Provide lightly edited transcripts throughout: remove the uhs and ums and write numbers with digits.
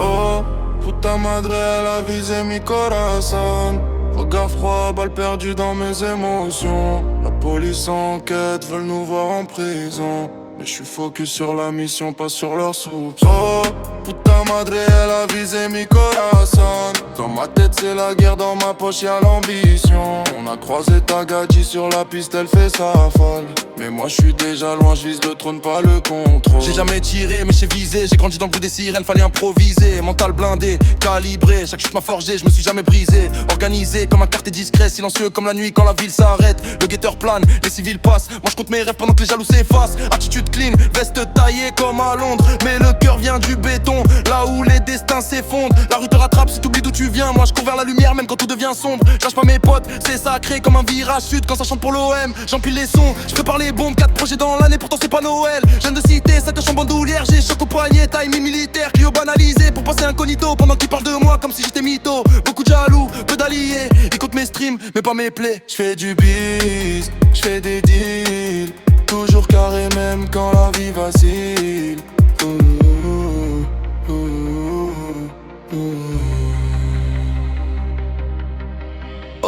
Oh, puta madre, elle a visé mi corazon. Regard froid, balle perdue dans mes émotions. La police enquête, veulent nous voir en prison. Mais je suis focus sur la mission, pas sur leurs soupçons. Oh, puta madre, elle a visé mi corazon. Dans ma tête c'est la guerre, dans ma poche y'a l'ambition. On a croisé ta gadji sur la piste, elle fait sa folle. Mais moi je suis déjà loin, je vise le trône, pas le contrôle. J'ai jamais tiré mais j'ai visé, j'ai grandi dans le bruit des sirènes, fallait improviser. Mental blindé, calibré, chaque chute m'a forgé, je me suis jamais brisé. Organisé comme un quartier discret, silencieux comme la nuit quand la ville s'arrête. Le guetteur plane, les civils passent, moi je compte mes rêves pendant que les jaloux s'effacent. Attitude clean, veste taillée comme à Londres. Mais le cœur vient du béton, là où les destins s'effondrent. La rue te rattrape si t'oublies d'où tu viens, moi je cours vers la lumière même quand tout devient sombre. Lâche pas mes potes, c'est sacré comme un virage sud quand ça chante pour l'OM. J'empile les sons, je prépare les bombes, 4 projets dans l'année pourtant c'est pas Noël. Je viens de citer, ça coche en bandoulière, j'ai choc au poignet, timing militaire, Clio banalisé pour passer incognito pendant qu'ils parlent de moi comme si j'étais mytho. Beaucoup de jaloux, peu d'alliés, écoute mes streams mais pas mes plays. J'fais du biz, j'fais des deals, toujours carré même quand la vie vacille.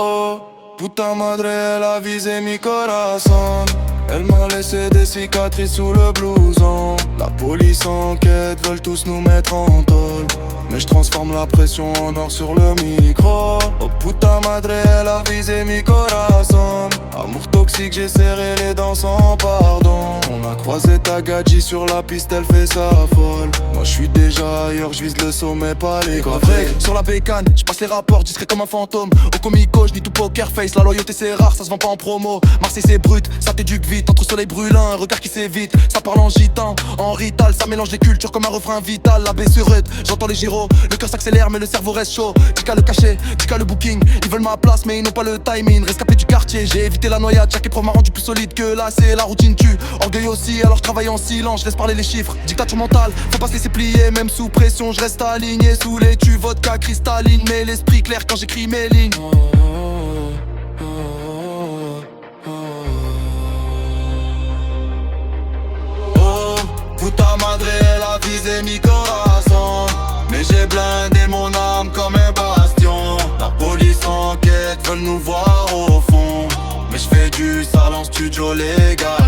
Oh, puta madre, elle a visé mi corazon. Elle m'a laissé des cicatrices sous le blouson. La police enquête, veulent tous nous mettre en tôle. Mais je transforme la pression en or sur le micro. Oh puta madre, elle a visé mi corazon. Amour toxique, j'ai serré les dents sans pardon. On a croisé ta gadji sur la piste, elle fait sa folle. Moi je suis déjà ailleurs, je vise le sommet, pas les gars. Avec, sur la bécane, je passe les rapports, discret comme un fantôme. Au comico, je dis tout poker face, la loyauté c'est rare, ça se vend pas en promo. Marseille c'est brut, ça t'éduque vite, entre soleil brûlant, un regard qui s'évite. Ça parle en gitan, en rital, ça mélange les cultures comme un refrain vital. La baie sur Rude, j'entends les gyros, le cœur s'accélère mais le cerveau reste chaud. Tika le cachet, tika le booking, ils veulent ma place mais ils n'ont pas le timing. Rescapé du quartier, j'ai évité la noyade, chaque épreuve m'a rendu plus solide que là, c'est la routine tue. Orgueil aussi, alors je travaille en silence, je laisse parler les chiffres. Dictature mentale, faut pas se laisser plier, même sous pression, je reste aligné sous les tubes, vodka cristalline, mais l'esprit clair quand j'écris mes lignes. Oh, puta madre, elle a visé mi corazon. Mais j'ai blindé mon âme comme un bastion. La police enquête, veulent nous voir au fond. Mais je fais du sale en studio légal.